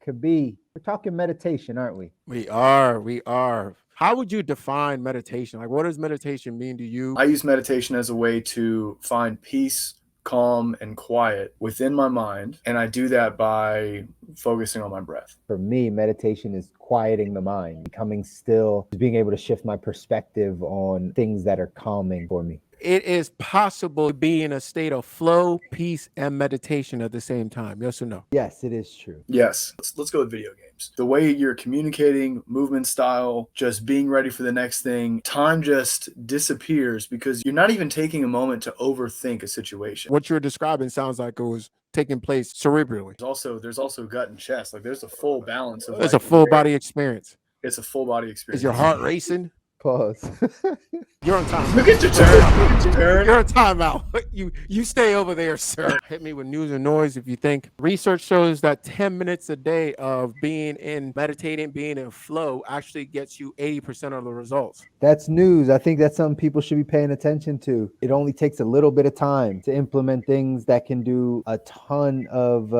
Kobi, we're talking meditation, aren't we? We are. How would you define meditation? Like, what does meditation mean to you? I use meditation as a way to find peace, calm, and quiet within my mind. And I do that by focusing on my breath. For me, meditation is quieting the mind, becoming still, being able to shift my perspective on things that are calming for me. It is possible to be in a state of flow, peace, and meditation at the same time. Yes or no? Yes, it is true. Yes. Let's go with video games. The way you're communicating, movement style, just being ready for the next thing, time just disappears because you're not even taking a moment to overthink a situation. What you're describing sounds like it was taking place cerebrally. There's also gut and chest. Like there's a full balance of It's a full body experience. It's a full body experience. Is your heart racing? Pause. You're on time. Look at your turn. You're on timeout. You stay over there, sir. Hit me with news and noise if you think. Research shows that 10 minutes a day of meditating, being in flow actually gets you 80% of the results. That's news. I think that's something people should be paying attention to. It only takes a little bit of time to implement things that can do a ton of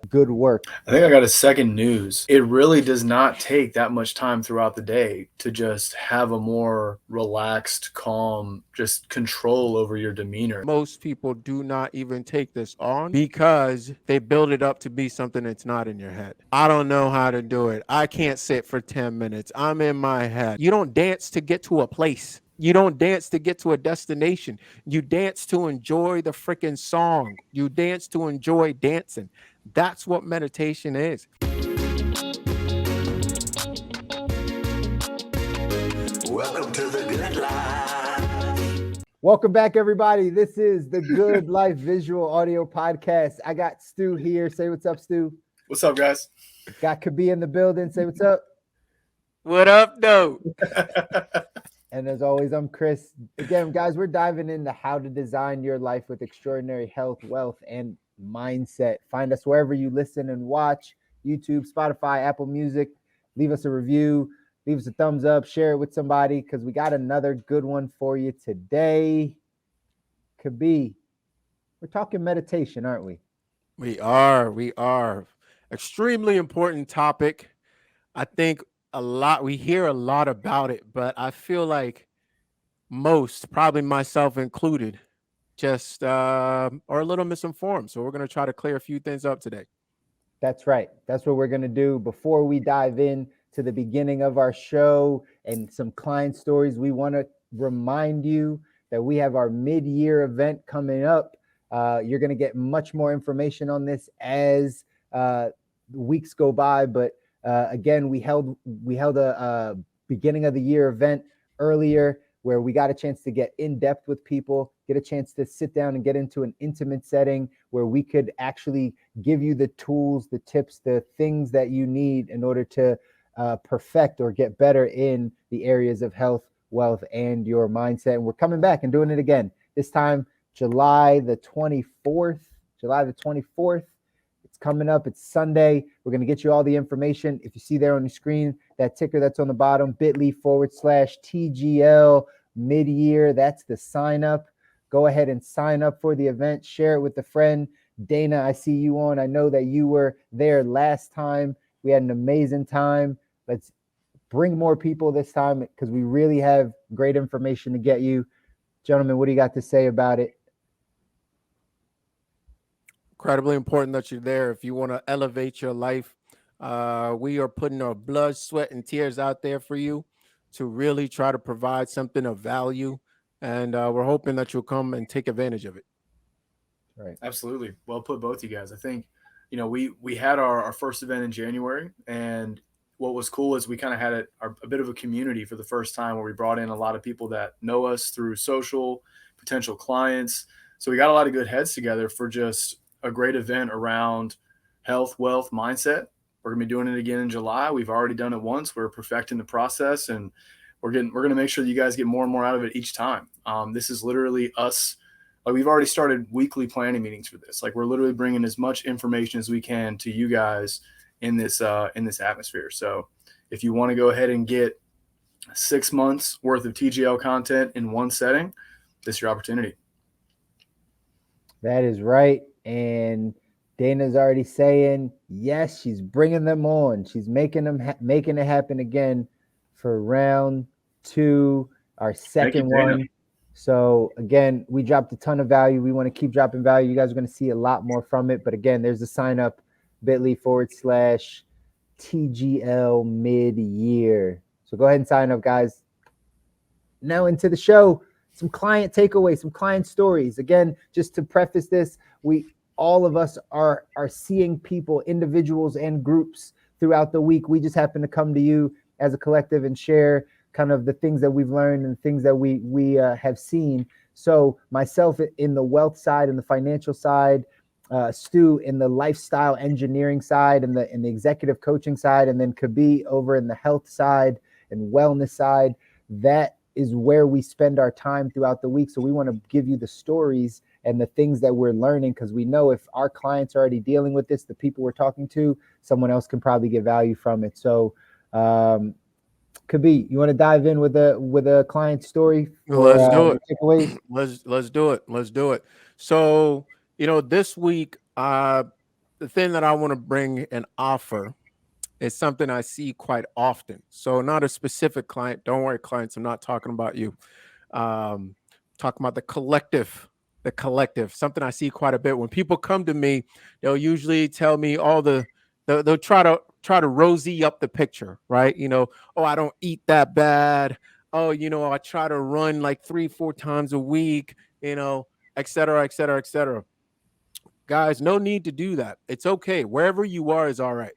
good work. I think I got a second news. It really does not take that much time throughout the day to just have a more relaxed, calm, just control over your demeanor. Most people do not even take this on because they build it up to be something that's not in your head. I don't know how to do it. I can't sit for 10 minutes. I'm in my head. You don't dance to get to a place. You don't dance to get to a destination. You dance to enjoy the freaking song. You dance to enjoy dancing. That's what meditation is. Welcome to the Good Life. Welcome back, everybody. This is the Good Life Visual Audio Podcast. I got Stu here. Say what's up, Stu. What's up, guys? Got Kobi in the building. Say what's up. What up, though? And as always, I'm Chris. Again, guys, we're diving into how to design your life with extraordinary health, wealth, and mindset. Find us wherever you listen and watch, YouTube, Spotify, Apple Music. Leave us a review. Leave us a thumbs up. Share it with somebody because we got another good one for you today. Kobi, we're talking meditation, aren't we? We are. Extremely important topic. I think we hear a lot about it, but I feel like most, probably myself included, just are a little misinformed. So we're going to try to clear a few things up today. That's right. That's what we're going to do. Before we dive in to the beginning of our show and some client stories, we want to remind you that we have our mid-year event coming up. You're going to get much more information on this as weeks go by. But again, we held a beginning of the year event earlier where we got a chance to get in depth with people, get a chance to sit down and get into an intimate setting where we could actually give you the tools, the tips, the things that you need in order to perfect or get better in the areas of health, wealth, and your mindset. And we're coming back and doing it again. This time, July the 24th. It's coming up. It's Sunday. We're going to get you all the information. If you see there on the screen, that ticker that's on the bottom, bit.ly/TGL mid-year. That's the sign up. Go ahead and sign up for the event. Share it with a friend. Dana, I see you on. I know that you were there last time. We had an amazing time. Let's bring more people this time because we really have great information to get you. Gentlemen, what do you got to say about it? Incredibly important that you're there. If you want to elevate your life, we are putting our blood, sweat, and tears out there for you to really try to provide something of value. And we're hoping that you'll come and take advantage of it. Right. Absolutely. Well put, both you guys. I think, we had our first event in January, and what was cool is we kind of had a bit of a community for the first time where we brought in a lot of people that know us through social, potential clients. So we got a lot of good heads together for just a great event around health, wealth, mindset. We're going to be doing it again in July. We've already done it once. We're perfecting the process, and we're going to make sure that you guys get more and more out of it each time. This is literally us. Like, we've already started weekly planning meetings for this. Like, we're literally bringing as much information as we can to you guys in this atmosphere. So if you want to go ahead and get 6 months worth of TGL content in one setting, this is your opportunity. That is right. And Dana's already saying yes. She's bringing them on. She's making making it happen again for round 2, our second one. So again, we dropped a ton of value. We want to keep dropping value. You guys are going to see a lot more from it. But again, there's a sign up bit.ly/TGL mid-year. So go ahead and sign up, guys. Now into the show. Some client takeaways, some client stories. Again, just to preface this, all of us are seeing people, individuals and groups throughout the week. We just happen to come to you as a collective and share kind of the things that we've learned and things that we have seen. So myself in the wealth side and the financial side, Stu in the lifestyle engineering side and the executive coaching side, and then Kobi over in the health side and wellness side. That is where we spend our time throughout the week. So we want to give you the stories and the things that we're learning, because we know if our clients are already dealing with this, the people we're talking to, someone else can probably get value from it. So Kobi, you want to dive in with a client story? Let's do it. Let's do it. Let's do it. So, this week, the thing that I want to bring and offer is something I see quite often. So not a specific client. Don't worry, clients. I'm not talking about you. Talking about the collective. Something I see quite a bit. When people come to me, they'll usually tell me they'll try to rosy up the picture, right? Oh, I don't eat that bad. Oh, I try to run like 3-4 times a week, et cetera, et cetera, et cetera. Guys, no need to do that. It's okay. Wherever you are is all right.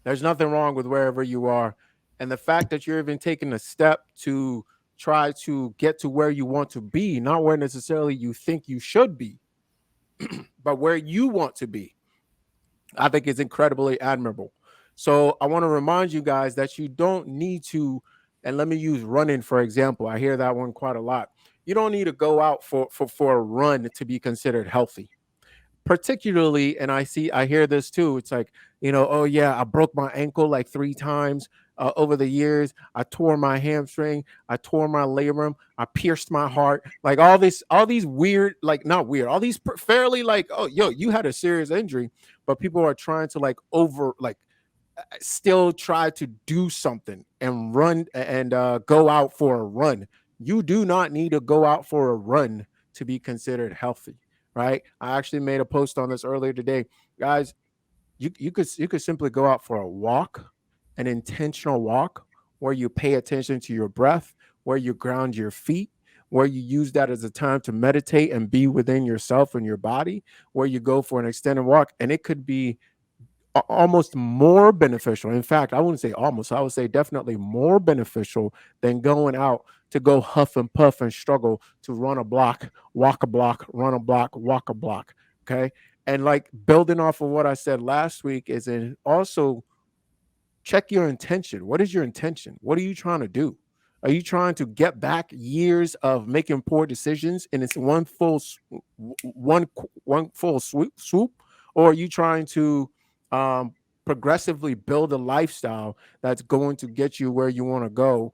There's nothing wrong with wherever you are. And the fact that you're even taking a step to try to get to where you want to be, not where necessarily you think you should be, but where you want to be, I think is incredibly admirable. So I want to remind you guys that you don't need to, and let me use running, for example. I hear that one quite a lot. You don't need to go out for a run to be considered healthy. Particularly, and I hear this too. It's like, oh yeah, I broke my ankle like 3 times over the years. I tore my hamstring. I tore my labrum. I pierced my heart. Like all these weird, like not weird, all these fairly like, oh, yo, you had a serious injury, but people are trying to still try to do something and run and go out for a run. You do not need to go out for a run to be considered healthy. Right. I actually made a post on this earlier today. Guys, you could simply go out for a walk, an intentional walk, where you pay attention to your breath, where you ground your feet, where you use that as a time to meditate and be within yourself and your body, where you go for an extended walk. And it could be almost more beneficial. In fact, I wouldn't say almost, I would say definitely more beneficial than going out to go huff and puff and struggle to run a block, walk a block, run a block, walk a block. Okay. And like building off of what I said last week is also check your intention. What is your intention? What are you trying to do? Are you trying to get back years of making poor decisions and it's one full swoop? Or are you trying to progressively build a lifestyle that's going to get you where you want to go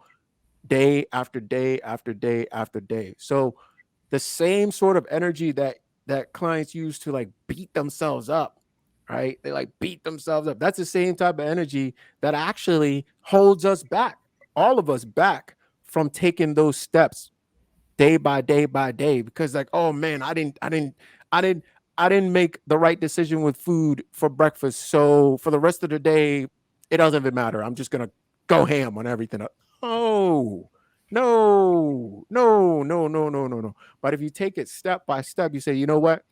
day after day after day after day? So the same sort of energy that clients use to like beat themselves up, right? They like beat themselves up. That's the same type of energy that actually holds us back, all of us back from taking those steps day by day by day, because like, oh man, I didn't make the right decision with food for breakfast. So for the rest of the day, it doesn't even matter. I'm just going to go ham on everything. Oh, no. But if you take it step by step, you say, you know what?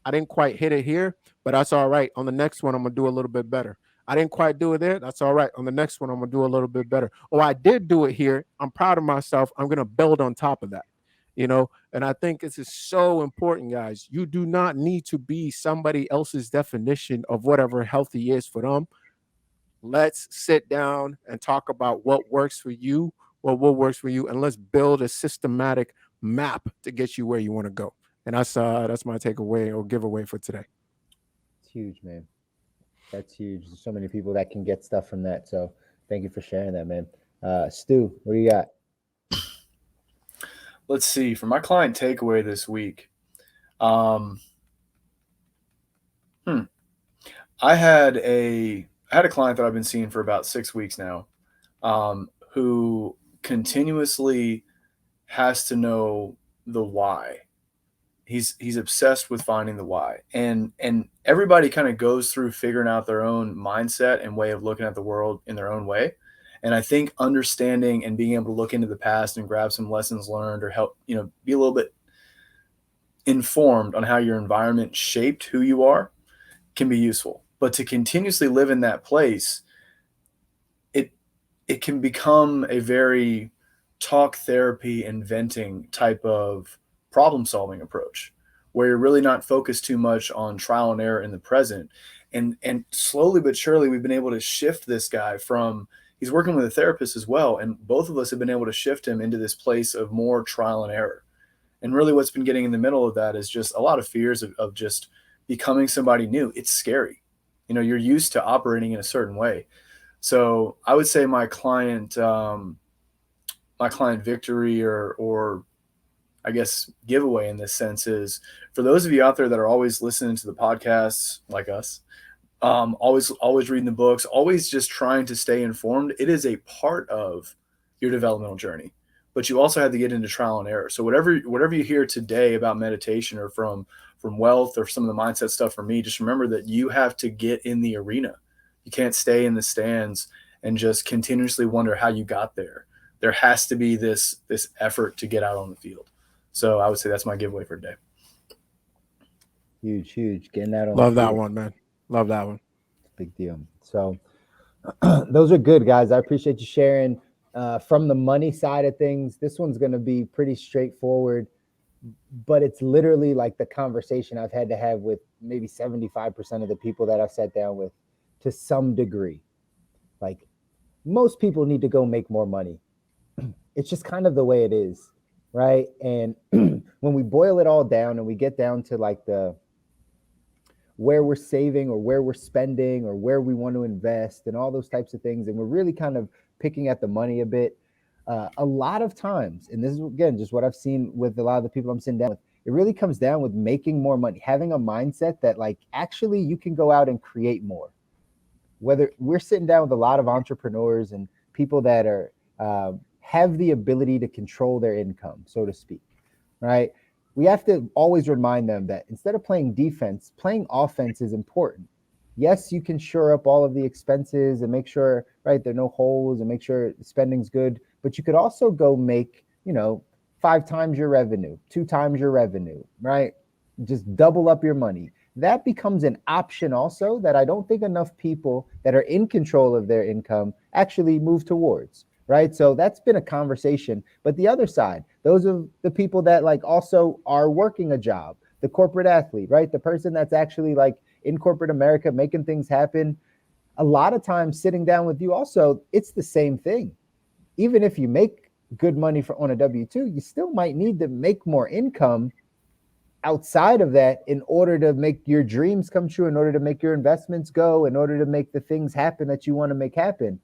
I didn't quite hit it here, but that's all right. On the next one, I'm going to do a little bit better. I didn't quite do it there. That's all right. On the next one, I'm going to do a little bit better. Oh, I did do it here. I'm proud of myself. I'm going to build on top of that. And I think this is so important, guys. You do not need to be somebody else's definition of whatever healthy is for them. Let's sit down and talk about what works for you, what works for you, and let's build a systematic map to get you where you want to go. And that's my takeaway or giveaway for today. It's huge, man. That's huge. There's so many people that can get stuff from that. So thank you for sharing that, man. Stu, what do you got? Let's see. For my client takeaway this week, I had a client that I've been seeing for about 6 weeks now, who continuously has to know the why. He's obsessed with finding the why, and everybody kind of goes through figuring out their own mindset and way of looking at the world in their own way. And I think understanding and being able to look into the past and grab some lessons learned, or help, be a little bit informed on how your environment shaped who you are, can be useful. But to continuously live in that place, it can become a very talk therapy and venting type of problem solving approach, where you're really not focused too much on trial and error in the present. And slowly but surely, we've been able to shift this guy from, he's working with a therapist as well, and both of us have been able to shift him into this place of more trial and error. And really what's been getting in the middle of that is just a lot of fears of just becoming somebody new. It's scary. You're used to operating in a certain way. So I would say my client victory, or I guess giveaway in this sense, is for those of you out there that are always listening to the podcasts like us, always reading the books, always just trying to stay informed. It is a part of your developmental journey, but you also have to get into trial and error. So whatever you hear today about meditation, or from wealth, or some of the mindset stuff from me, just remember that you have to get in the arena. You can't stay in the stands and just continuously wonder how you got there. There has to be this effort to get out on the field. So I would say that's my giveaway for today. Huge. Getting that on. Love that one, man. Love that one. Big deal. So those are good, guys. I appreciate you sharing. From the money side of things, this one's going to be pretty straightforward, but it's literally like the conversation I've had to have with maybe 75% of the people that I've sat down with, to some degree. Like, most people need to go make more money. It's just kind of the way it is, right? And when we boil it all down and we get down to like where we're saving, or where we're spending, or where we want to invest, and all those types of things, and we're really kind of picking at the money a bit, a lot of times, and this is again just what I've seen with a lot of the people I'm sitting down with, it really comes down with making more money, having a mindset that like actually you can go out and create more. Whether we're sitting down with a lot of entrepreneurs and people that are have the ability to control their income, so to speak, right? We have to always remind them that instead of playing defense, playing offense is important. Yes, you can shore up all of the expenses and make sure, right, there are no holes, and make sure spending's good, but you could also go make, 5 times your revenue, 2 times your revenue, right? Just double up your money. That becomes an option also that I don't think enough people that are in control of their income actually move towards, right? So that's been a conversation. But the other side, those are the people that like also are working a job, the corporate athlete, right? The person that's actually like in corporate America making things happen. A lot of times sitting down with you also, it's the same thing. Even if you make good money on a W-2, you still might need to make more income outside of that in order to make your dreams come true, in order to make your investments go, in order to make the things happen that you want to make happen.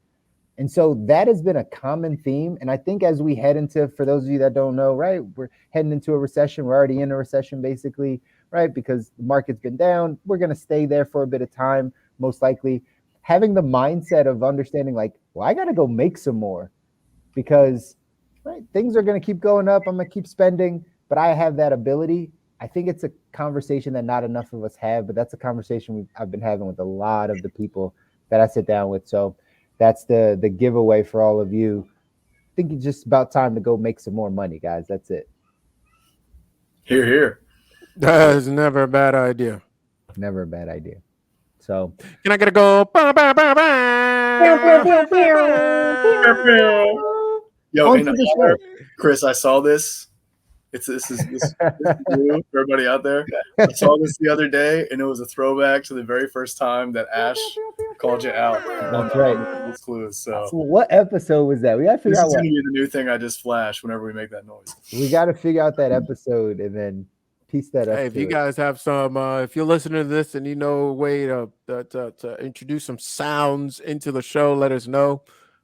And so that has been a common theme. And I think as we head into, for those of you that don't know, right, we're heading into a recession. We're already in a recession basically, right? Because the market's been down. We're going to stay there for a bit of time, most likely. Having the mindset of understanding like, well, I got to go make some more, because right, things are going to keep going up. I'm going to keep spending, but I have that ability. I think it's a conversation that not enough of us have, but that's a conversation I've been having with a lot of the people that I sit down with. So that's the giveaway for all of you. I think it's just about time to go make some more money, guys. That's it. Hear, hear. That is never a bad idea. Never a bad idea. So Can I get a go? Yo, on and to the show. Chris, I saw this. This is new for everybody out there. I saw this the other day, and it was a throwback to the very first time that Ash called you out. That's right. These clues. So what episode was that? We got to figure this out is what. going to be the new thing I just flashed whenever we make that noise. We got to figure out that episode and then piece that up. Hey, if you guys have some, if you're listening to this and you know a way to introduce some sounds into the show, let us know.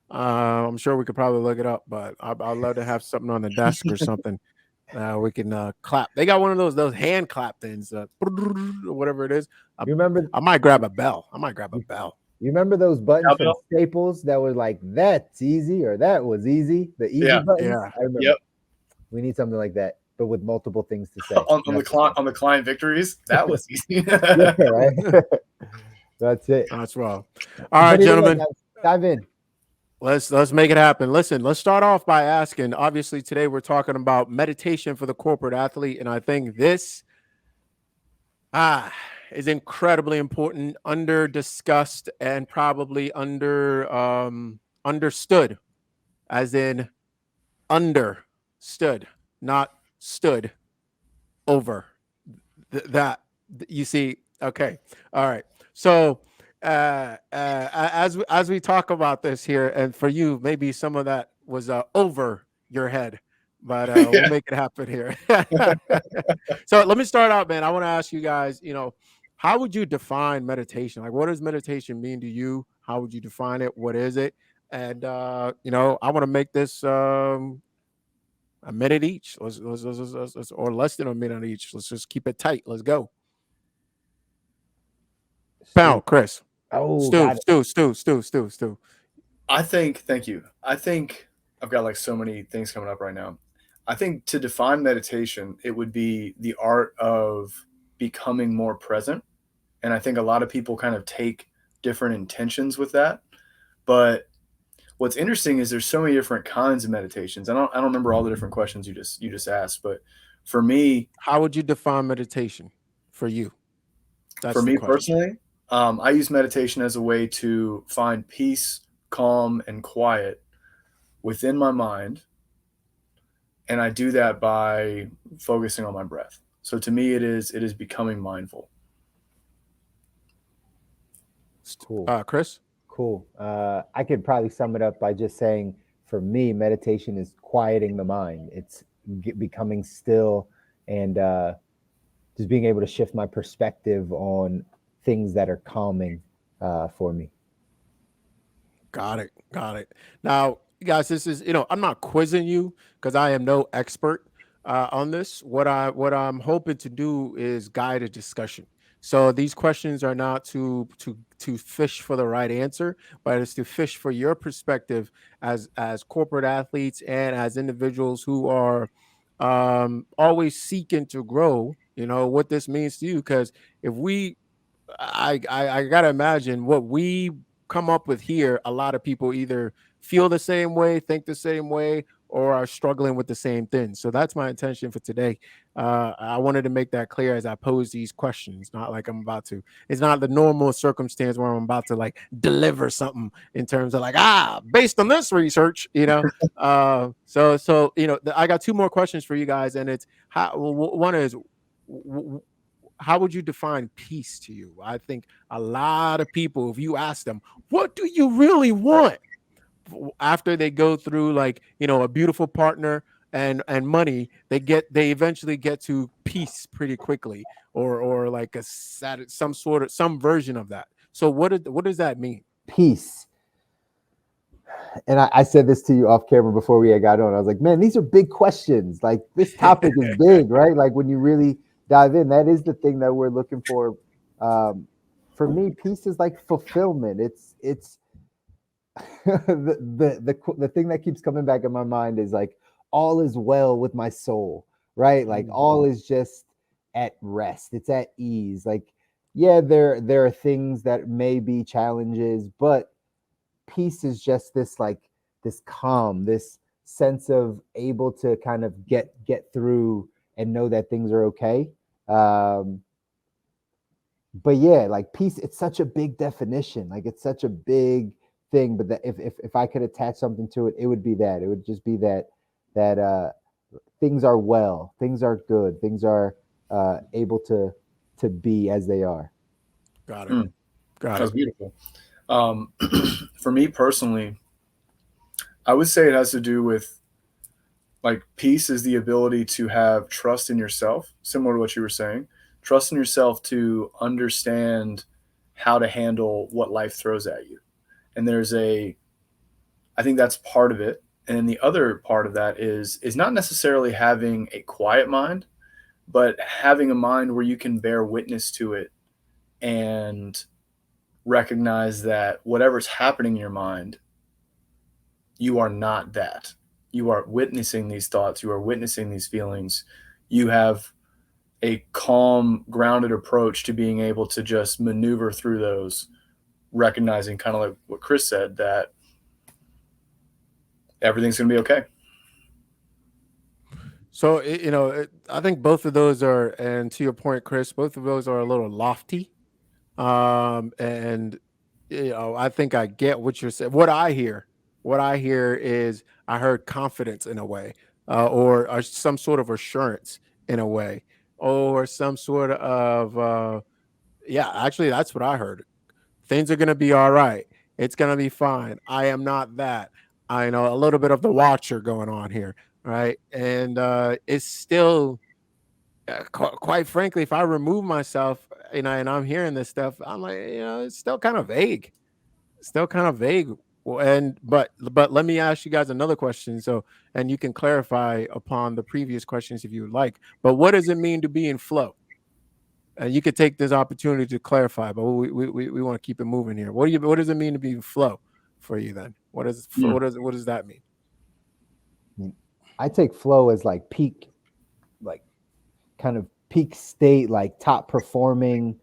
I'm sure we could probably look it up, but I'd love to have something on the desk or something. We can clap. They got one of those hand clap things, or whatever it is. You remember? I might grab a bell. You remember those buttons from Cowbell? Staples that were like "That's easy" or "That was easy"? The easy Yeah. buttons. Yeah. I remember. Yep. We need something like that, but with multiple things to say. on the client victories, that was easy. Yeah, right. That's it. That's well. All right, But anyway, gentlemen. guys, dive in. Let's make it happen. Listen, let's start off by asking. Obviously, today we're talking about meditation for the corporate athlete, and I think this is incredibly important, under discussed, and probably understood, as in understood, not stood over. That you see. Okay, all right. So as we talk about this here, and for you, maybe some of that was over your head, but we'll make it happen here. So let me start out, man. I want to ask you guys, how would you define meditation? Like, what does meditation mean to you? How would you define it? What is it? And I want to make this a minute each. Let's or less than a minute each. Let's just keep it tight. Let's go. Pound, Chris. Oh, Stu. Thank you. I think I've got like so many things coming up right now. I think to define meditation, it would be the art of becoming more present. And I think a lot of people kind of take different intentions with that. But what's interesting is there's so many different kinds of meditations. I don't remember all the different questions you just asked, but for me, how would you define meditation for you? That's for me personally. I use meditation as a way to find peace, calm, and quiet within my mind. And I do that by focusing on my breath. So to me, it is becoming mindful. Cool. Chris? Cool. I could probably sum it up by just saying, for me, meditation is quieting the mind. It's becoming still and just being able to shift my perspective on things that are calming for me. Got it. Now, guys, this is, I'm not quizzing you because I am no expert on this. What I'm hoping to do is guide a discussion. So these questions are not to fish for the right answer, but it's to fish for your perspective as corporate athletes and as individuals who are always seeking to grow. What this means to you, because if I gotta imagine what we come up with here, a lot of people either feel the same way, think the same way, or are struggling with the same thing. So that's my intention for today. I wanted to make that clear as I pose these questions. Not like it's not the normal circumstance where I'm about to like deliver something in terms of like, based on this research, so I got two more questions for you guys, and it's one is, how would you define peace to you? I think a lot of people, if you ask them, what do you really want? After they go through like, a beautiful partner and money, they eventually get to peace pretty quickly, or like some version of that. So what does that mean? Peace. And I said this to you off camera before we got on. I was like, man, these are big questions. Like, this topic is big, right? Like, when you really dive in, that is the thing that we're looking for. For me, peace is like fulfillment. It's the thing that keeps coming back in my mind is like, all is well with my soul, right? Like, all is just at rest. It's at ease. Like, yeah, there are things that may be challenges, but peace is just this calm, this sense of able to kind of get through and know that things are okay. But yeah, like, peace, it's such a big definition. Like, it's such a big thing. But that if I could attach something to it, it would be that. It would just be that things are well, things are good, things are able to be as they are. Got it. That's beautiful. For me personally, I would say it has to do with, like, peace is the ability to have trust in yourself, similar to what you were saying. Trust in yourself to understand how to handle what life throws at you. And I think that's part of it. And then the other part of that is not necessarily having a quiet mind, but having a mind where you can bear witness to it and recognize that whatever's happening in your mind, you are not that. You are witnessing these thoughts, you are witnessing these feelings. You have a calm, grounded approach to being able to just maneuver through those, recognizing, kind of like what Chris said, that everything's going to be okay. So, I think both of those are, and to your point, Chris, both of those are a little lofty. And I think I get what you're saying. What I hear is I heard confidence in a way, or some sort of assurance in a way, or some sort of, yeah, actually, that's what I heard. Things are going to be all right. It's going to be fine. I am not that. I know a little bit of the watcher going on here. Right. And it's still, quite frankly, if I remove myself, and I'm hearing this stuff, I'm like, it's still kind of vague. Still kind of vague. But let me ask you guys another question. So, and you can clarify upon the previous questions if you would like. But what does it mean to be in flow? And you could take this opportunity to clarify, but we want to keep it moving here. What does it mean to be in flow for you then? What does that mean? I take flow as like peak, like kind of peak state, like top performing,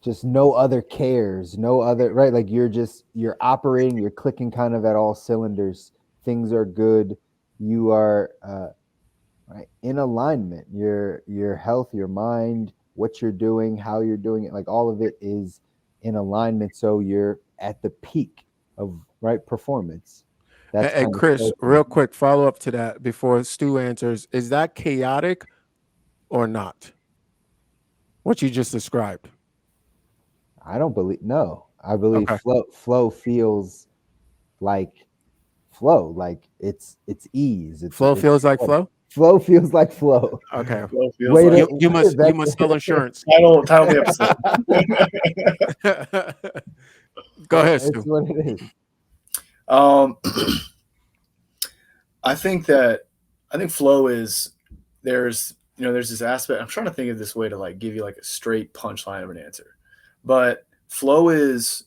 just no other cares, no other, right? Like you're operating, you're clicking kind of at all cylinders. Things are good. You are right in alignment. Your health, your mind, what you're doing, how you're doing it, like all of it is in alignment. So you're at the peak of right performance. And Chris, real quick follow up to that before Stu answers: is that chaotic or not? What you just described? I don't believe. No, I believe Okay. flow feels like flow, like it's ease. Flow feels like flow. Flow feels like flow. Okay. Flow feels like You must sell insurance. title of the episode. Go ahead, Stu. It's what it is. I think flow is there's this aspect. I'm trying to think of this way to like give you like a straight punchline of an answer, but flow is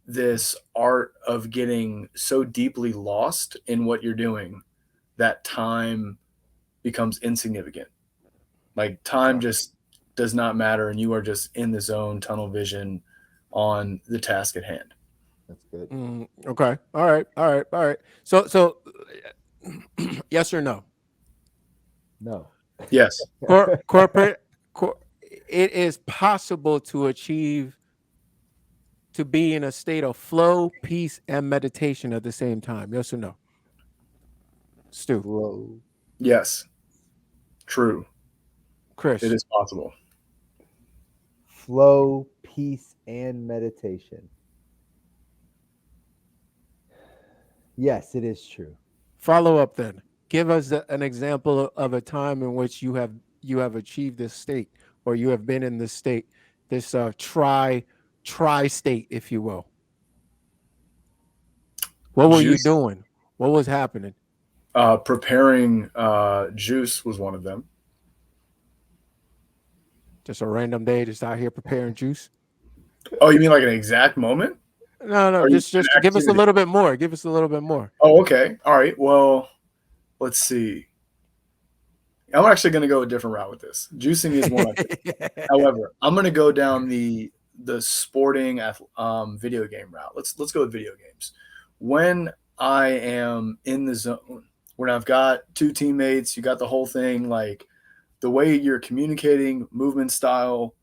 this art of getting so deeply lost in what you're doing that time becomes insignificant. Like time just does not matter, and you are just in the zone, tunnel vision on the task at hand. That's good. Okay. All right. So yes or no? No. Yes. Corporate. It is possible to be in a state of flow, peace, and meditation at the same time. Yes or no? Stu. Flow. Yes. True. Chris. It is possible. Flow, peace, and meditation. Yes, it is true. Follow up then. Give us an example of a time in which you have achieved this state, or you have been in this state, this tri state, if you will. What were you doing? What was happening? Preparing juice was one of them. Just a random day, just out here preparing juice. Oh, you mean like an exact moment? No, just give us a little bit more. Give us a little bit more. Oh, okay. All right. Well, let's see. I'm actually going to go a different route with this. Juicing is one. However, I'm going to go down the sporting video game route. Let's go with video games. When I am in the zone, when I've got two teammates, you got the whole thing, like the way you're communicating, movement style,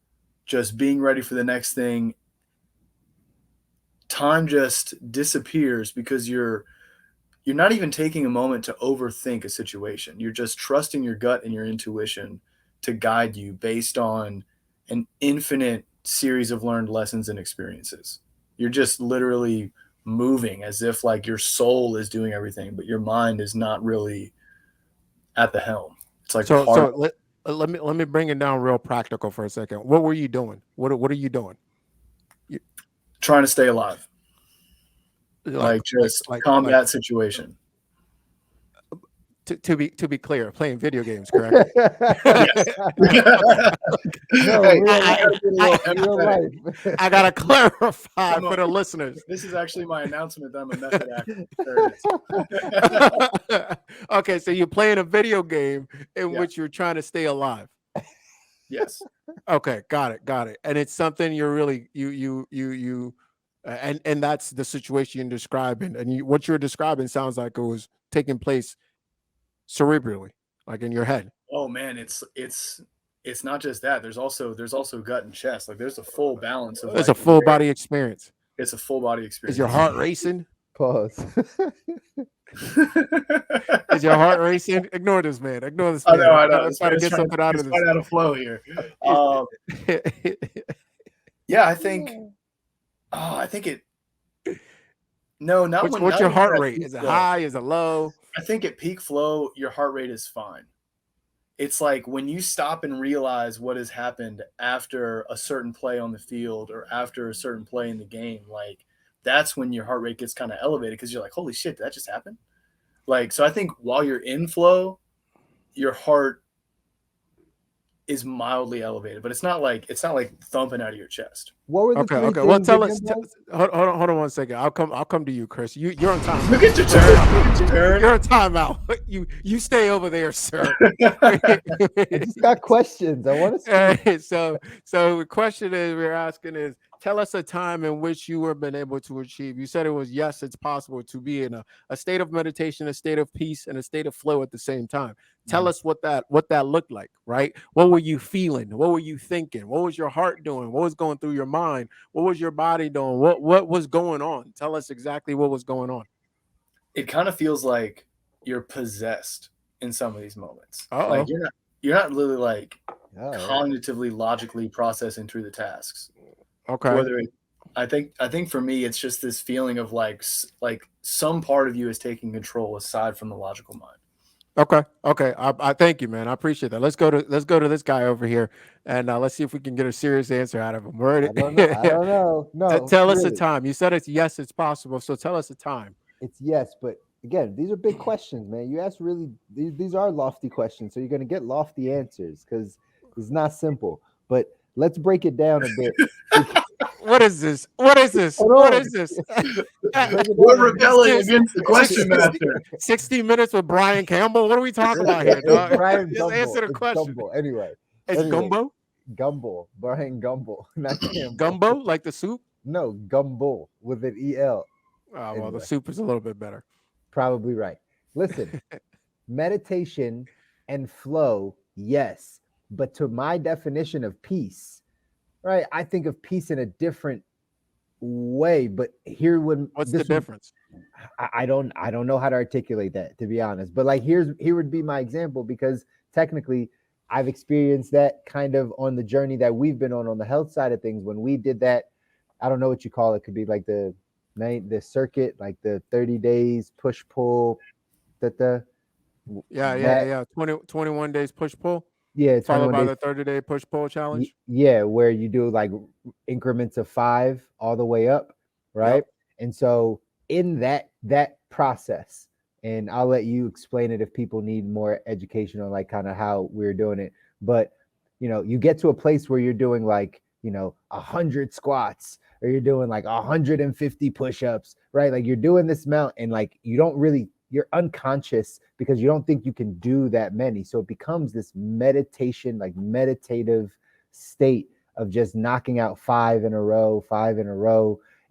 just being ready for the next thing. Time just disappears because you're not even taking a moment to overthink a situation. You're just trusting your gut and your intuition to guide you based on an infinite series of learned lessons and experiences. You're just literally moving as if like your soul is doing everything, but your mind is not really at the helm. It's like let me bring it down real practical for a second. What were you doing? What are you doing? Trying to stay alive. like just combat situation. To be clear, playing video games, correct? No, Hey, real life. I gotta clarify for the listeners. This is actually my announcement that I'm a method actor. Okay, so you're playing a video game in which you're trying to stay alive. Yes. Okay, got it. And it's something you're really and that's the situation you're describing. And what you're describing sounds like it was taking place cerebrally, like in your head. Oh man, it's not just that. There's also gut and chest. Like there's a full balance of. It's a full body experience. It's a full body experience. Is your heart racing? Pause. Is your heart racing? Ignore this man. Ignore this man. I know. Let's try to get something out of this. Out of flow here. Yeah, I think. Oh, I think it. No, not when. What's your heart rate? Is it high? Is it low? I think at peak flow, your heart rate is fine. It's like when you stop and realize what has happened after a certain play on the field or after a certain play in the game, like that's when your heart rate gets kind of elevated because you're like, holy shit, did that just happen? Like, so I think while you're in flow, your heart is mildly elevated, but it's not like thumping out of your chest. What were the okay. Well, tell us. Hold on 1 second. I'll come to you, Chris. You're on time. Look at your turn. You're on timeout. You stay over there, sir. I just got questions. I want to. So the question we're asking is, tell us a time in which you have been able to achieve. You said it was yes, it's possible to be in a state of meditation, a state of peace, and a state of flow at the same time. Tell us what that looked like, right? What were you feeling? What were you thinking? What was your heart doing? What was going through your mind? What was your body doing? What was going on? Tell us exactly what was going on. It kind of feels like you're possessed in some of these moments. Uh-oh. Like you're not literally like cognitively, logically processing through the tasks. Okay. I think for me, it's just this feeling of like some part of you is taking control aside from the logical mind. Okay. I thank you, man. I appreciate that. Let's go to this guy over here, and let's see if we can get a serious answer out of him. I don't know. No. Tell us a time. You said it's yes, it's possible. So tell us a time. It's yes, but again, these are big questions, man. You ask really these are lofty questions, so you're gonna get lofty answers because it's not simple. But let's break it down a bit. What is this? What is this? We're rebelling against the question master. 60 minutes with Brian Campbell. What are we talking about here, dog? Just answer the question. Gumbo. Anyway, Gumbo? Gumbo. Brian Gumbo. Not Campbell. Gumbo, like the soup? No, Gumbo with an EL. Oh, well, the soup is a little bit better. Probably right. Listen, meditation and flow, yes. But to my definition of peace, right? I think of peace in a different way. But what's the difference? I don't know how to articulate that, to be honest. But like here would be my example, because technically I've experienced that kind of on the journey that we've been on the health side of things. When we did that, I don't know what you call it. Could be like the circuit, like the 30 days push pull. 21 days push pull. Yeah, followed by the 30-day push pull challenge. Yeah, where you do like increments of 5 all the way up, right? Yep. And so in that process, and I'll let you explain it if people need more education on like kind of how we're doing it. But you get to a place where you're doing like 100 squats, or you're doing like 150 push-ups, right? Like you're doing this amount, and like you're unconscious because you don't think you can do that many. So it becomes this meditation, like meditative state of just knocking out 5 in a row.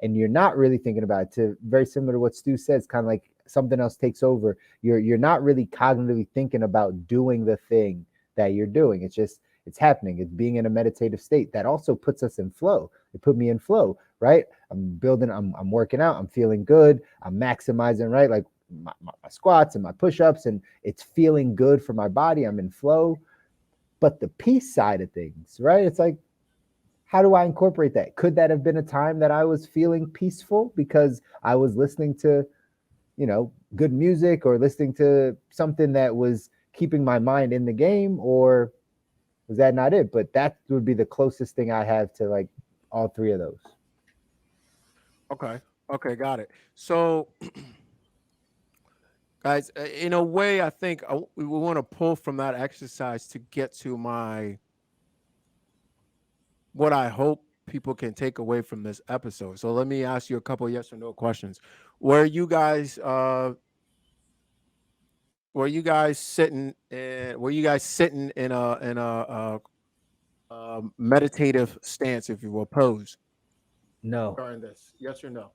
And you're not really thinking about it. Very similar to what Stu says, kind of like something else takes over. You're not really cognitively thinking about doing the thing that you're doing. It's happening. It's being in a meditative state that also puts us in flow. It put me in flow, right? I'm working out. I'm feeling good. I'm maximizing, right? Like my squats and my push-ups, and it's feeling good for my body. I'm in flow. But the peace side of things, right? It's like, how do I incorporate that? Could that have been a time that I was feeling peaceful because I was listening to, good music, or listening to something that was keeping my mind in the game? Or was that not it? But that would be the closest thing I have to like all 3 of those. Okay. Okay, got it. So, guys, in a way, I think we want to pull from that exercise to get to what I hope people can take away from this episode. So let me ask you a couple yes or no questions. Were you guys sitting in a meditative stance, if you will, pose No, during this? Yes or no?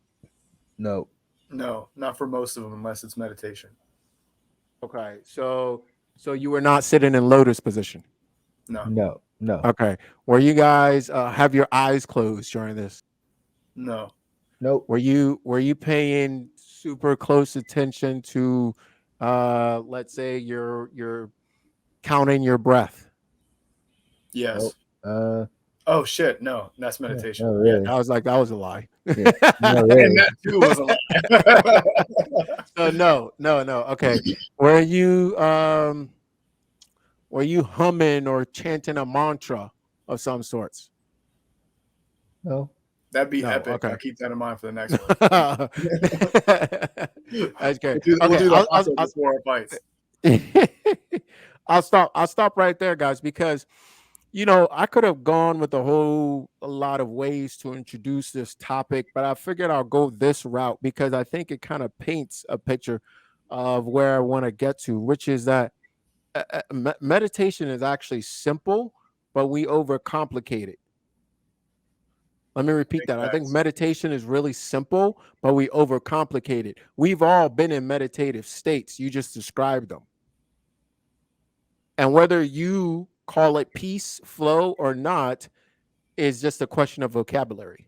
no, No, not for most of them, unless it's meditation. Okay, so you were not sitting in lotus position. No, no, no, Okay, were you guys have your eyes closed during this? no, nope, Were you paying super close attention to, let's say you're counting your breath? yes. nope. Oh shit, no, that's No, meditation. no, Yeah, really. that was a lie. Yeah, no, And really. that too was a lie. So no. Okay, were you humming or chanting a mantra of some sorts? No. That'd be No. epic. Okay. I'll keep that in mind for the next one. That's great. We'll Okay, do the hustle before our fights. I'll stop right there, guys, because I could have gone with a lot of ways to introduce this topic, but I figured I'll go this route because I think it kind of paints a picture of where I want to get to, which is that meditation is actually simple, but we overcomplicate it. Let me repeat Big that. I think facts. meditation is really simple, but we overcomplicate it. We've all been in meditative states. You just described them. And whether you call it peace, flow, or not is just a question of vocabulary.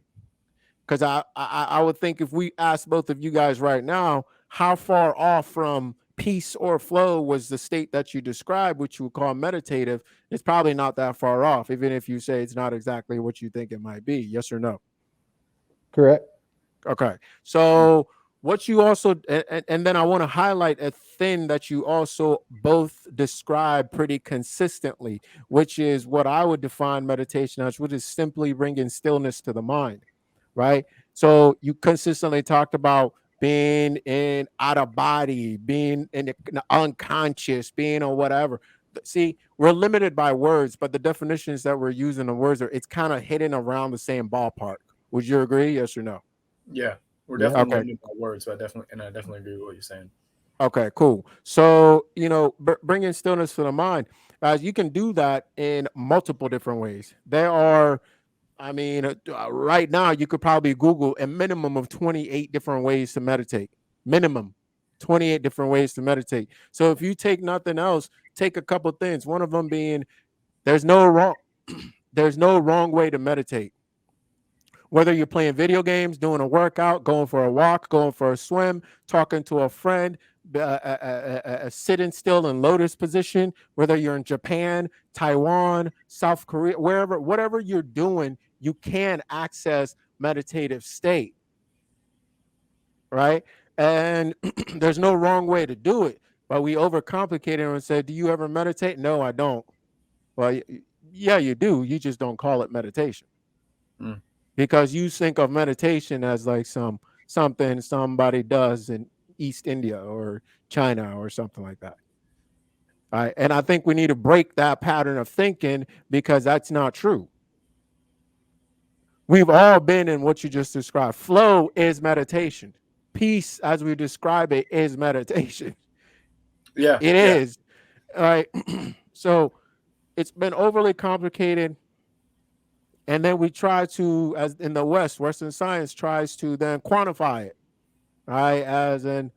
Because I would think if we ask both of you guys right now, how far off from peace or flow was the state that you described, which you would call meditative, it's probably not that far off, even if you say it's not exactly what you think it might be. Yes or no? Correct. Okay. So what you also, and then I want to highlight a thing that you also both describe pretty consistently, which is what I would define meditation as, which is simply bringing stillness to the mind, right? So you consistently talked about being in out of body, being in the unconscious, being or whatever. See, we're limited by words, but the definitions that we're using the words it's kind of hitting around the same ballpark. Would you agree? Yes or no? Yeah, we're Yeah. definitely Okay. limited by words, so I definitely agree with what you're saying. Okay, cool. So, bringing stillness to the mind, guys, you can do that in multiple different ways. There are, right now, you could probably Google a minimum of 28 different ways to meditate. Minimum 28 different ways to meditate. So, if you take nothing else, take a couple things. One of them being there's no wrong, there's no wrong way to meditate. Whether you're playing video games, doing a workout, going for a walk, going for a swim, talking to a friend, sitting still in lotus position, whether you're in Japan, Taiwan, South Korea, whatever you're doing, you can access meditative state, right? And there's no wrong way to do it, but we overcomplicate it and say, do you ever meditate? No, I don't. Well, yeah, you do. You just don't call it meditation. Mm. Because you think of meditation as like something somebody does in East India or China or something like that. All right. And I think we need to break that pattern of thinking because that's not true. We've all been in what you just described. Flow is meditation. Peace, as we describe it, is meditation. Yeah, It is. All right. So it's been overly complicated. And then we try to, as in the West, Western science tries to then quantify it, right? As in,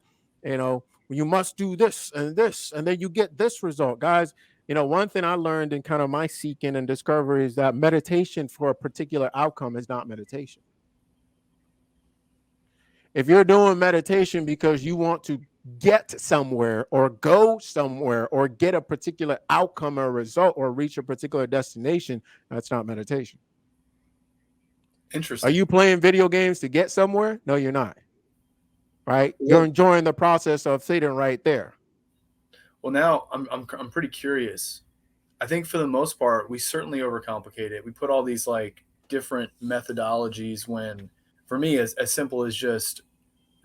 you must do this, and then you get this result. Guys, one thing I learned in kind of my seeking and discovery is that meditation for a particular outcome is not meditation. If you're doing meditation because you want to get somewhere or go somewhere or get a particular outcome or result or reach a particular destination, that's not meditation. interesting. Are you playing video games to get somewhere? No, you're not. Right? You're enjoying the process of sitting right there. Well, now I'm pretty curious. I think for the most part, we certainly overcomplicate it. We put all these like different methodologies when for me, as simple as just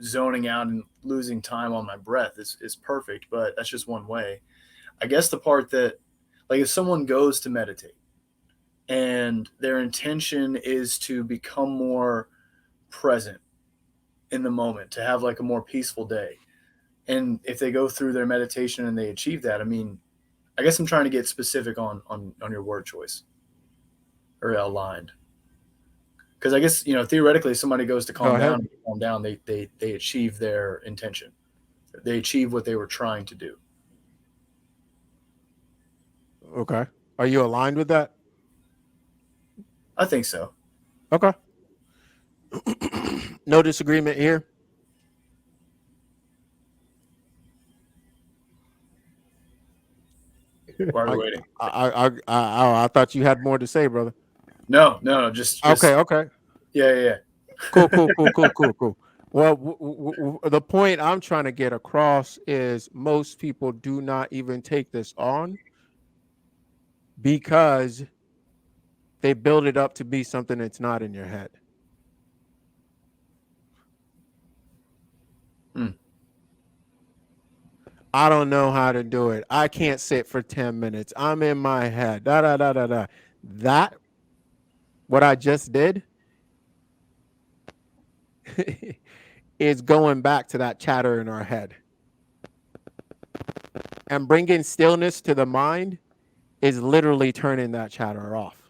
zoning out and losing time on my breath is perfect, but that's just one way. I guess the part that, like, if someone goes to meditate and their intention is to become more present in the moment, to have like a more peaceful day, and if they go through their meditation and they achieve that, I mean, I guess I'm trying to get specific on your word choice or aligned. Because I guess, theoretically, if somebody goes to calm down, they achieve their intention. They achieve what they were trying to do. Okay. Are you aligned with that? I think so. Okay. No disagreement here. Why are we waiting? I thought you had more to say, brother. No, just Okay. Yeah. Cool. Well, the point I'm trying to get across is most people do not even take this on because they build it up to be something that's not in your head. I don't know how to do it. I can't sit for 10 minutes. I'm in my head. That, what I just did, is going back to that chatter in our head. And bringing stillness to the mind is literally turning that chatter off.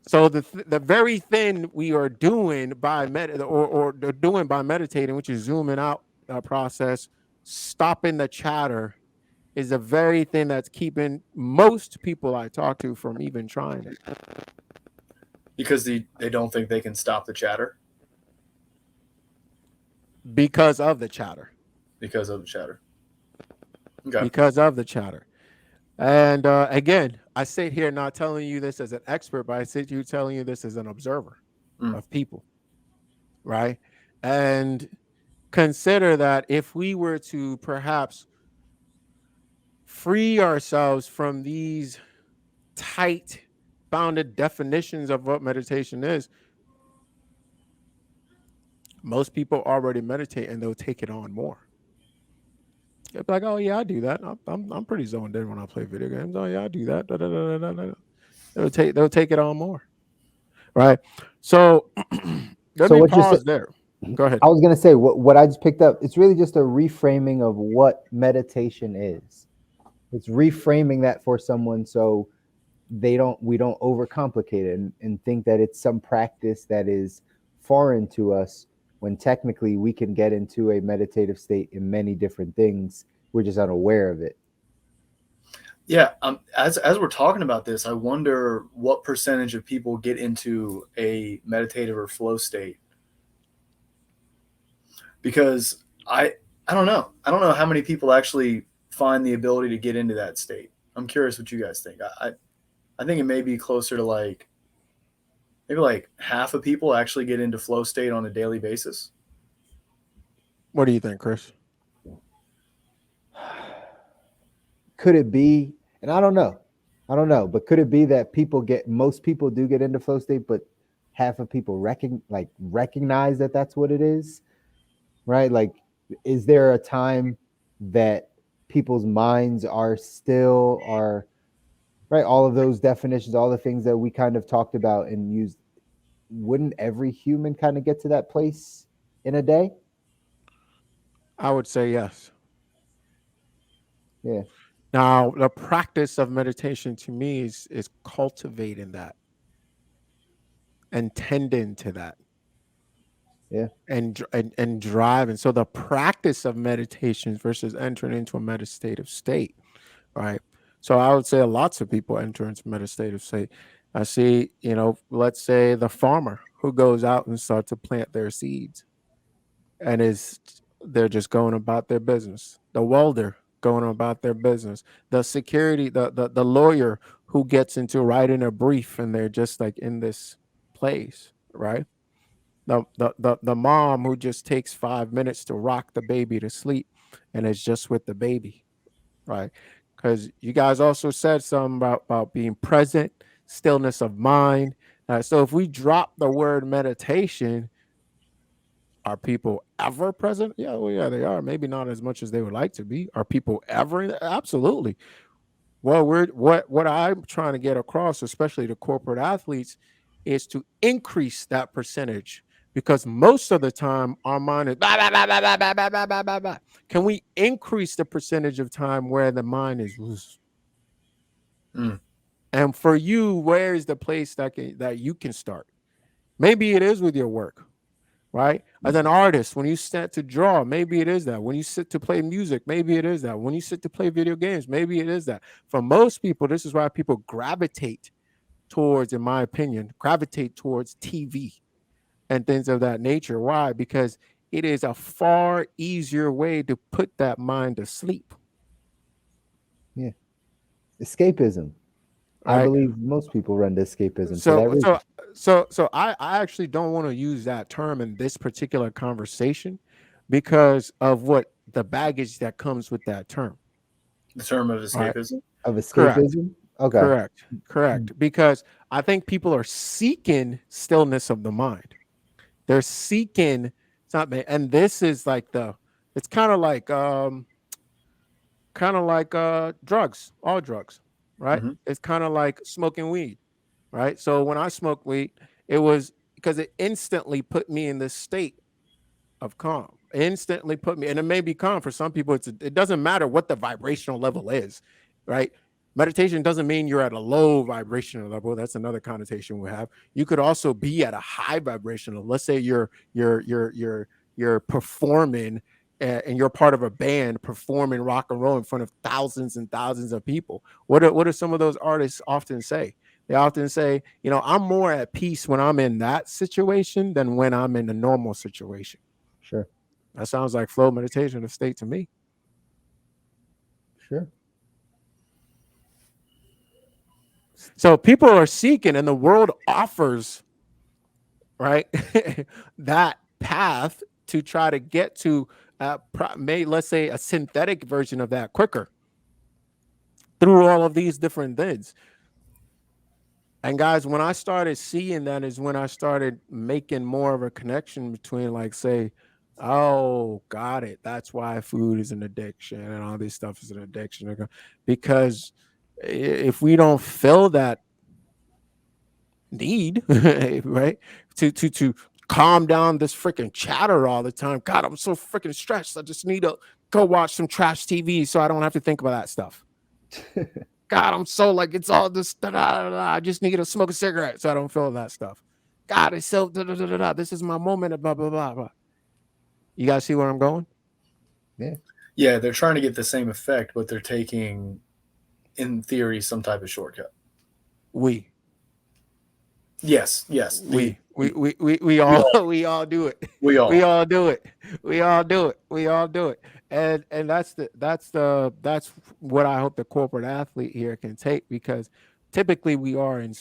So the very thing we are doing by doing by meditating, which is zooming out process, stopping the chatter, is the very thing that's keeping most people I talk to from even trying it. Because they don't think they can stop the chatter. Because of the chatter. Okay. Because of the chatter. And again, I sit here not telling you this as an expert, but I sit here telling you this as an observer of people, right? And consider that if we were to perhaps free ourselves from these tight bounded definitions of what meditation is, most people already meditate and they'll take it on more. They'll be like, oh yeah, I do that. I'm pretty zoned in when I play video games. Oh yeah, I do that. They'll take it on more, right? So let me pause there. Go ahead. I was gonna say what I just picked up. It's really just a reframing of what meditation is. It's reframing that for someone so we don't overcomplicate it and think that it's some practice that is foreign to us, when technically we can get into a meditative state in many different things. We're just unaware of it. Yeah. As we're talking about this, I wonder what percentage of people get into a meditative or flow state. Because I don't know. I don't know how many people actually find the ability to get into that state. I'm curious what you guys think. I think it may be closer to maybe like half of people actually get into flow state on a daily basis. What do you think, Chris? Could it be? And I don't know, but could it be that most people do get into flow state, but half of people recognize that that's what it is, right? Like, is there a time that people's minds are still, right? All of those definitions, all the things that we kind of talked about and used, wouldn't every human kind of get to that place in a day? I would say yes. Yeah. Now, the practice of meditation to me is cultivating that and tending to that. Yeah. And driving. So the practice of meditation versus entering into a meditative state, right? So I would say lots of people enter into meditative state. I see, let's say the farmer who goes out and starts to plant their seeds and they're just going about their business. The welder going about their business. The security, the lawyer who gets into writing a brief and they're just like in this place, right? The mom who just takes 5 minutes to rock the baby to sleep and is just with the baby, right? Because you guys also said something about being present, stillness of mind. So if we drop the word meditation, Are people ever present? Yeah, well, yeah, they are. Maybe not as much as they would like to be. Are people ever? Absolutely. Well, what I'm trying to get across, especially to corporate athletes, is to increase that percentage, because most of the time our mind is bah, bah, bah, bah, bah, bah, bah, bah, bah, bah, bah. Can we increase the percentage of time where the mind is loose? And for you, where is the place that you can start? Maybe it is with your work, right? As an artist, when you sit to draw, maybe it is that. When you sit to play music, maybe it is that. When you sit to play video games, maybe it is that. For most people, this is why people gravitate towards, in my opinion, gravitate towards TV and things of that nature. Why? Because it is a far easier way to put that mind to sleep. Yeah. Escapism. Right? I believe most people run to escapism for that reason. So I actually don't want to use that term in this particular conversation because of what the baggage that comes with that term. The term of escapism? Right? Of escapism? Correct. Okay. Correct. Because I think people are seeking stillness of the mind. They're seeking something. And this is like it's kind of like drugs, all drugs, right? Mm-hmm. It's kind of like smoking weed, right? So when I smoked weed, it was because it instantly put me in this state of calm. Instantly put me, and it may be calm for some people. It doesn't matter what the vibrational level is, right? Meditation doesn't mean you're at a low vibrational level. That's another connotation we have. You could also be at a high vibrational. Let's say you're performing and you're part of a band performing rock and roll in front of thousands and thousands of people. What do some of those artists often say? They often say, I'm more at peace when I'm in that situation than when I'm in a normal situation. Sure. That sounds like flow meditation of state to me. Sure. So people are seeking, and the world offers, right, that path to try to get to, let's say, a synthetic version of that quicker through all of these different things. And guys, when I started seeing that is when I started making more of a connection between, like, say, oh, got it. That's why food is an addiction and all this stuff is an addiction. Because if we don't fill that need, right, to calm down this freaking chatter all the time. God, I'm so freaking stressed. I just need to go watch some trash TV so I don't have to think about that stuff. God, I'm so like, it's all this, I just need to smoke a cigarette so I don't feel that stuff. God, it's so, this is my moment, blah, blah, blah, blah. You guys see where I'm going? Yeah, they're trying to get the same effect, but they're taking, in theory, some type of shortcut. Yes. We all do it. We all do it. And that's what I hope the corporate athlete here can take, because typically we are in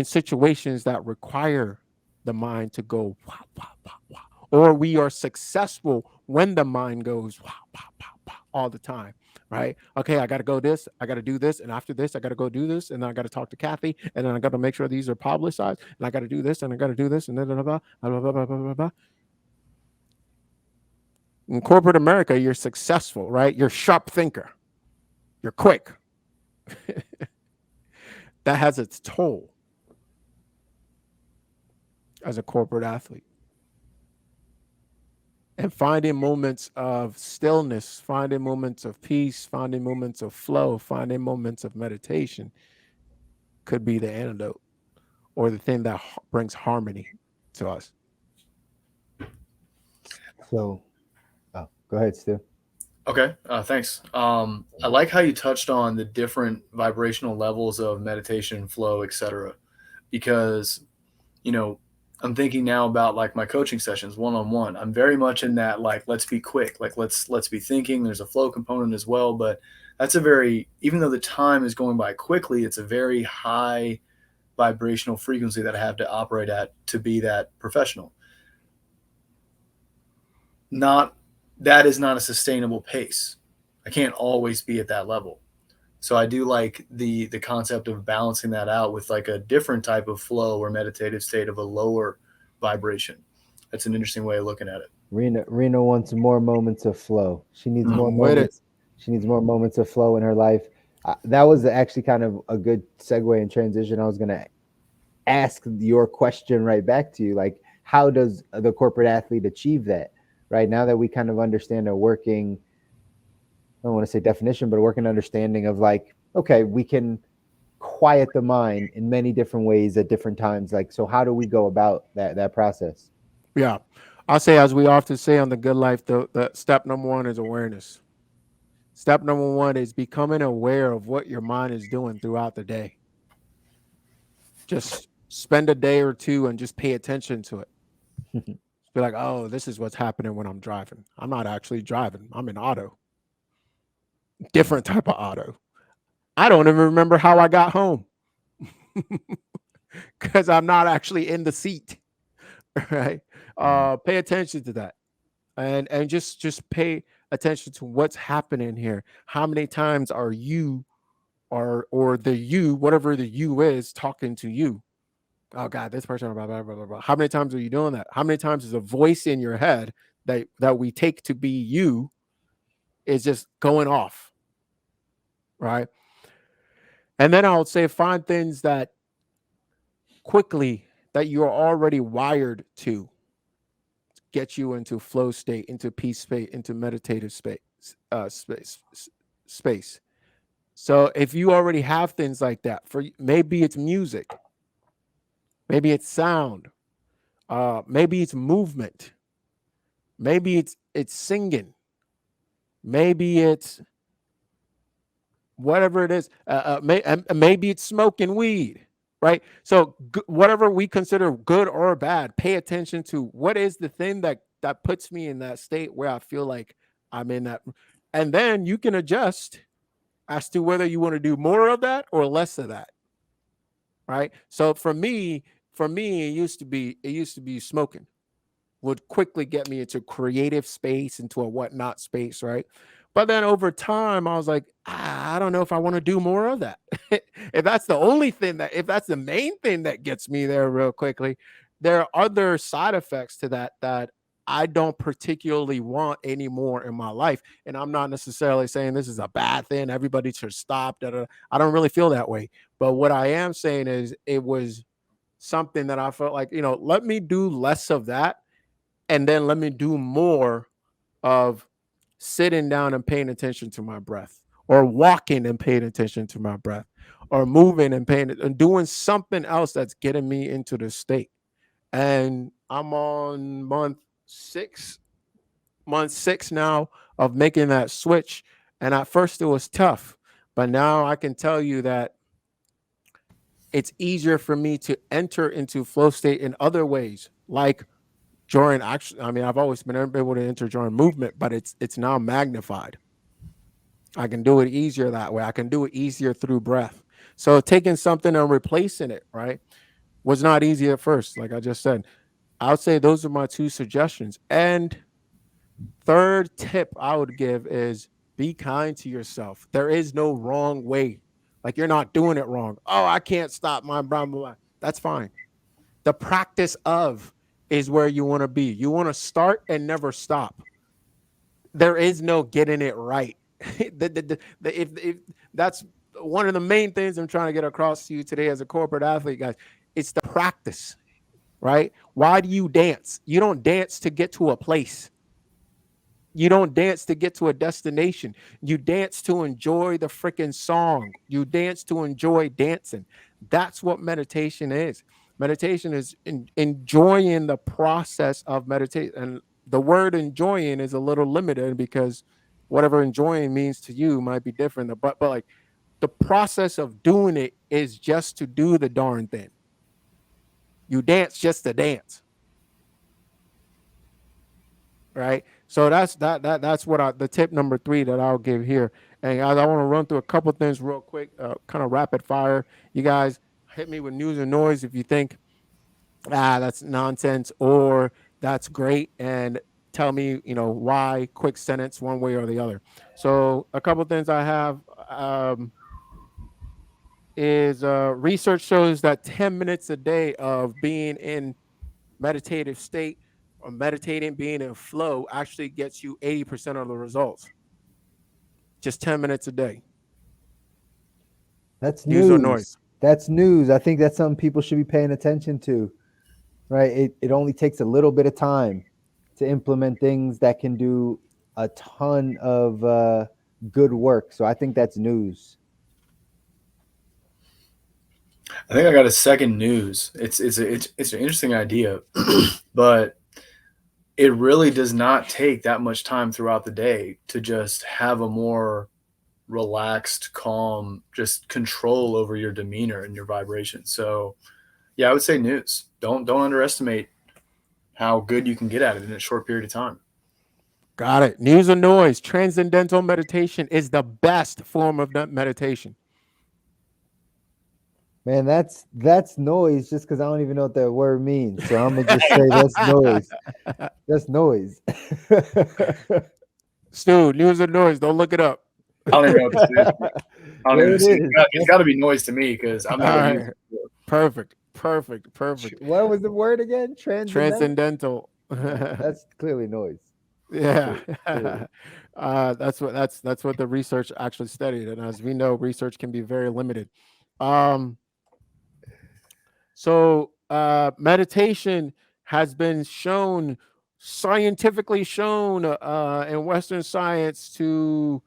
situations that require the mind to go wow, wow, wow, wow. Or we are successful when the mind goes wow, wow, wow, wow, all the time. Right? Okay, I got to go this, I got to do this, and after this, I got to go do this, and then I got to talk to Kathy, and then I got to make sure these are publicized, and I got to do this, and I got to do this, and then blah, blah, blah, blah, blah, blah, blah. In corporate America, you're successful, right? You're a sharp thinker. You're quick. That has its toll as a corporate athlete. And finding moments of stillness, finding moments of peace, finding moments of flow, finding moments of meditation could be the antidote or the thing that brings harmony to us. So, go ahead, Stu. Okay, thanks. I like how you touched on the different vibrational levels of meditation, flow, etc. Because, I'm thinking now about like my coaching sessions one-on-one. I'm very much in that, like, let's be quick, like let's be thinking. There's a flow component as well, but that's even though the time is going by quickly, it's a very high vibrational frequency that I have to operate at to be that professional. That is not a sustainable pace. I can't always be at that level. So I do like the concept of balancing that out with like a different type of flow or meditative state of a lower vibration. that's an interesting way of looking at it. Rena wants more moments of flow. She needs more I'm with it. moments. She needs more moments of flow in her life. That was actually kind of a good segue and transition. I was going to ask your question right back to you. Like, how does the corporate athlete achieve that? Right now that we kind of understand a working, I don't want to say definition, but a working understanding of like, okay, we can quiet the mind in many different ways at different times. Like, so how do we go about that process? Yeah. I'll say, as we often say on the Good Life, the step number one is awareness. Step number one is becoming aware of what your mind is doing throughout the day. Just spend a day or two and just pay attention to it. Be like, oh, this is what's happening when I'm driving. I'm not actually driving. I'm in auto. Different type of auto. I don't even remember how I got home because I'm not actually in the seat. Right? Pay attention to that. And just pay attention to what's happening here. How many times are you or the you, whatever the you is, talking to you? Oh God, this person, blah, blah, blah, blah, blah. How many times are you doing that? How many times is a voice in your head that we take to be you is just going off? Right. And then I would say find things that quickly that you're already wired to get you into flow state, into peace state, into meditative space. So if you already have things like that, maybe it's music, maybe it's sound, maybe it's movement, maybe it's singing, maybe it's whatever it is, maybe it's smoking weed, right? So whatever we consider good or bad, pay attention to what is the thing that puts me in that state where I feel like I'm in that, and then you can adjust as to whether you want to do more of that or less of that, right? So for me, it used to be smoking would quickly get me into creative space, into a whatnot space, right? But then over time, I was like, I don't know if I want to do more of that. If that's the main thing that gets me there real quickly, there are other side effects to that I don't particularly want anymore in my life. And I'm not necessarily saying this is a bad thing. Everybody should stop. I don't really feel that way. But what I am saying is it was something that I felt like, let me do less of that. And then let me do more of sitting down and paying attention to my breath, or walking and paying attention to my breath, or moving and doing something else that's getting me into the state. And I'm on month six now of making that switch. And at first it was tough, but now I can tell you that it's easier for me to enter into flow state in other ways, like during I've always been able to enter during movement, but it's now magnified. I can do it easier that way. I can do it easier through breath. So taking something and replacing it, right, was not easy at first. Like I just said, I would say those are my two suggestions. And third tip I would give is be kind to yourself. There is no wrong way. Like, you're not doing it wrong. Oh, I can't stop my blah, blah, blah. That's fine. The practice of is where you want to be. You want to start and never stop. There is no getting it right. If that's one of the main things I'm trying to get across to you today as a corporate athlete, guys, it's the practice, right? Why do you dance? You don't dance to get to a place. You don't dance to get to a destination. You dance to enjoy the freaking song. You dance to enjoy dancing. That's what meditation is. Meditation is enjoying the process of meditation. And the word enjoying is a little limited because whatever enjoying means to you might be different. But like, the process of doing it is just to do the darn thing. You dance just to dance. Right. So that's what the tip number 3 that I'll give here. And guys, I want to run through a couple things real quick, kind of rapid fire. You guys hit me with news and noise if you think that's nonsense or that's great, and tell me why. Quick sentence, one way or the other. So a couple things I have is research shows that 10 minutes a day of being in meditative state meditating, being in flow actually gets you 80% of the results. Just 10 minutes a day. That's News or news. noise? That's news. I think that's something people should be paying attention to, right? It only takes a little bit of time to implement things that can do a ton of good work. So I think that's news. I think I got a second news. It's an interesting idea, but it really does not take that much time throughout the day to just have a more relaxed, calm, just control over your demeanor and your vibration. So, yeah, I would say news. Don't underestimate how good you can get at it in a short period of time. Got it. News or noise? Transcendental meditation is the best form of meditation. Man, that's noise just because I don't even know what that word means. So I'm gonna just say that's noise. That's noise. Stu, news or noise? Don't look it up. I don't even know what this is. I don't There even it see. is. It's got to be noise to me because I've never All used right. it. Perfect. What was the word again? Transcendental. That's clearly noise. Yeah. Clearly. That's what the research actually studied, and as we know, research can be very limited. So meditation has been shown, scientifically shown in Western science to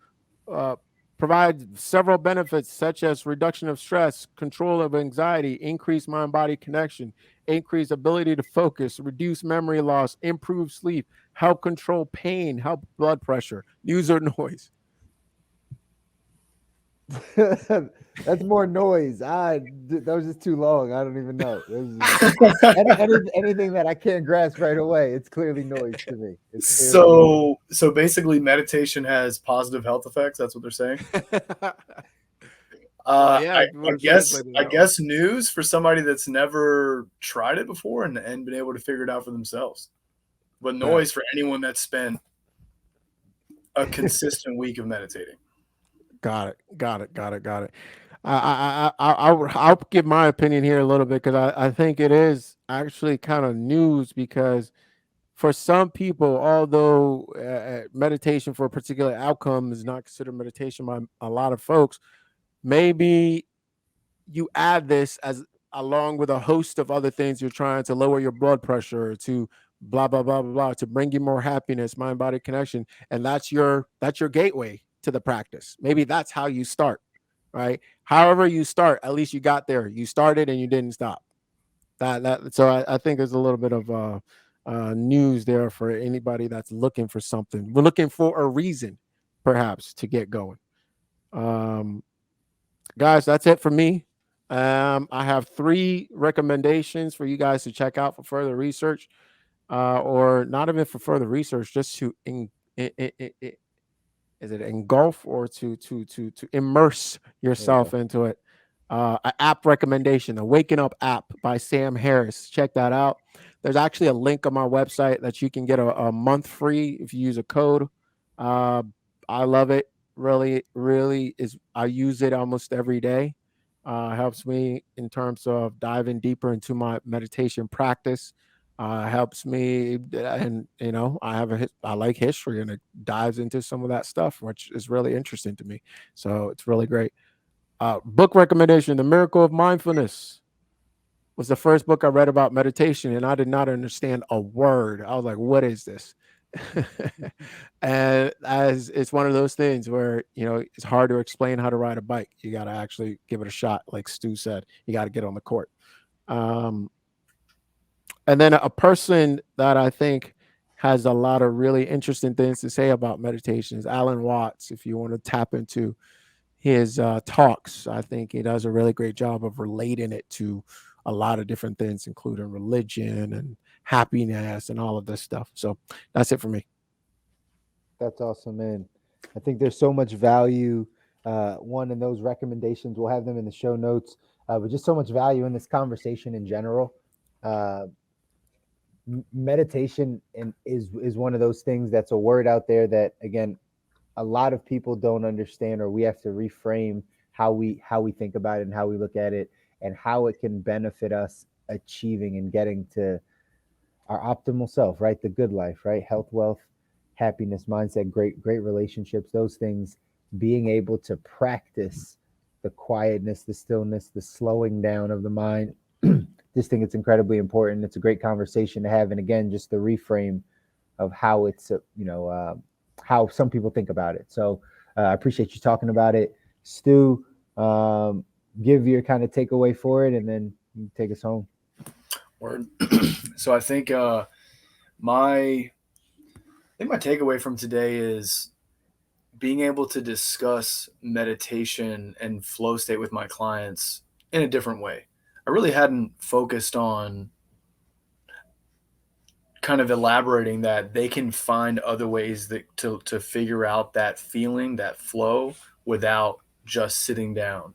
provide several benefits such as reduction of stress, control of anxiety, increased mind-body connection, increased ability to focus, reduce memory loss, improve sleep, help control pain, help blood pressure. News or noise? That's more noise. That was just too long. I don't even know. Anything that I can't grasp right away, it's clearly noise to me. So basically, meditation has positive health effects. That's what they're saying. Yeah, I guess news for somebody that's never tried it before and been able to figure it out for themselves. But noise for anyone that's spent a consistent week of meditating. Got it. I'll give my opinion here a little bit because I think it is actually kind of news because for some people, although meditation for a particular outcome is not considered meditation by a lot of folks, maybe you add this as along with a host of other things you're trying to lower your blood pressure, to blah blah blah blah blah, to bring you more happiness, mind body connection, and that's your gateway to the practice. Maybe that's how you start, right? However you start, at least you got there. You started and you didn't stop. So I think there's a little bit of news there for anybody that's looking for something. We're looking for a reason, perhaps, to get going. Guys, that's it for me. I have 3 recommendations for you guys to check out for further research, or not even for further research, just to is it engulf or to immerse yourself into it. An app recommendation, the Waking Up app by Sam Harris. Check that out. There's actually a link on my website that you can get a month free if you use a code. I love it. Really is. I use it almost every day. Helps me in terms of diving deeper into my meditation practice. Helps me, and I like history, and it dives into some of that stuff, which is really interesting to me. So it's really great. Book recommendation: The Miracle of Mindfulness was the first book I read about meditation, and I did not understand a word. I was like, "What is this?" And as it's one of those things where it's hard to explain how to ride a bike. You got to actually give it a shot, like Stu said. You got to get on the court. And then a person that I think has a lot of really interesting things to say about meditation is Alan Watts. If you want to tap into his talks, I think he does a really great job of relating it to a lot of different things, including religion and happiness and all of this stuff. So that's it for me. That's awesome, man. I think there's so much value. One in those recommendations, we'll have them in the show notes. But just so much value in this conversation in general. Meditation is one of those things that's a word out there that, again, a lot of people don't understand, or we have to reframe how we think about it and how we look at it and how it can benefit us achieving and getting to our optimal self, right? The good life, right? Health, wealth, happiness, mindset, great relationships, those things, being able to practice the quietness, the stillness, the slowing down of the mind. Just think it's incredibly important. It's a great conversation to have. And again, just the reframe of how it's, how some people think about it. So I appreciate you talking about it. Stu, give your kind of takeaway for it, and then you take us home. Word. So I think my takeaway from today is being able to discuss meditation and flow state with my clients in a different way. I really hadn't focused on kind of elaborating that they can find other ways to figure out that feeling, that flow, without just sitting down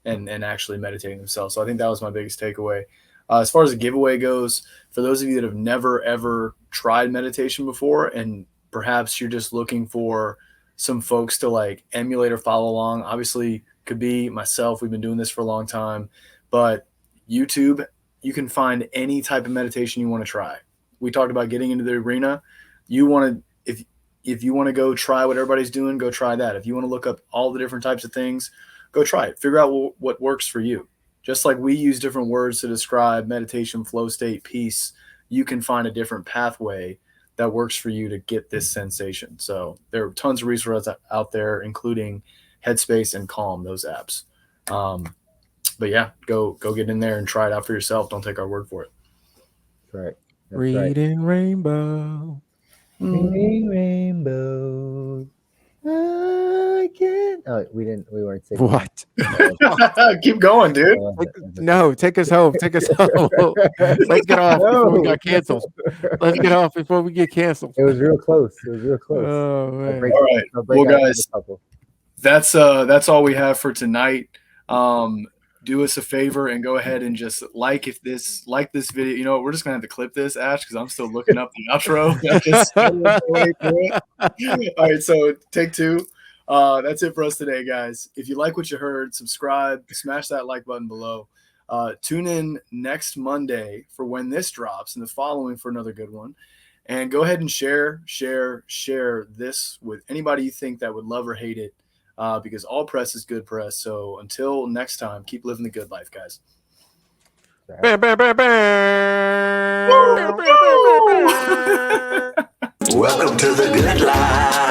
and actually meditating themselves. So I think that was my biggest takeaway. As far as the giveaway goes, for those of you that have never, ever tried meditation before, and perhaps you're just looking for some folks to like emulate or follow along, obviously could be myself. We've been doing this for a long time, but YouTube, you can find any type of meditation you want to try. We talked about getting into the arena. If you want to go try what everybody's doing, go try that. If you want to look up all the different types of things, go try it. Figure out what works for you. Just like we use different words to describe meditation, flow state, peace, you can find a different pathway that works for you to get this sensation. So there are tons of resources out there, including Headspace and Calm, those apps. But yeah, go get in there and try it out for yourself. Don't take our word for it. Right. That's Reading Rainbow. Reading Rainbow. I can't. Oh, we weren't singing. What? Keep going, dude. No, take us home. Take us home. Let's get off before we got canceled. Let's get off before we get canceled. It was real close. Oh, man. All right. Well, guys, that's all we have for tonight. Do us a favor and go ahead and just like this video. You know, we're just gonna have to clip this, Ash, because I'm still looking up the outro. All right, so take two. That's it for us today, guys. If you like what you heard, subscribe, smash that like button below. Tune in next Monday for when this drops, and the following for another good one. And go ahead and share this with anybody you think that would love or hate it. Because all press is good press. So until next time, keep living the good life, guys. Bam, bam, bam, bam. Woo! Welcome to the good life.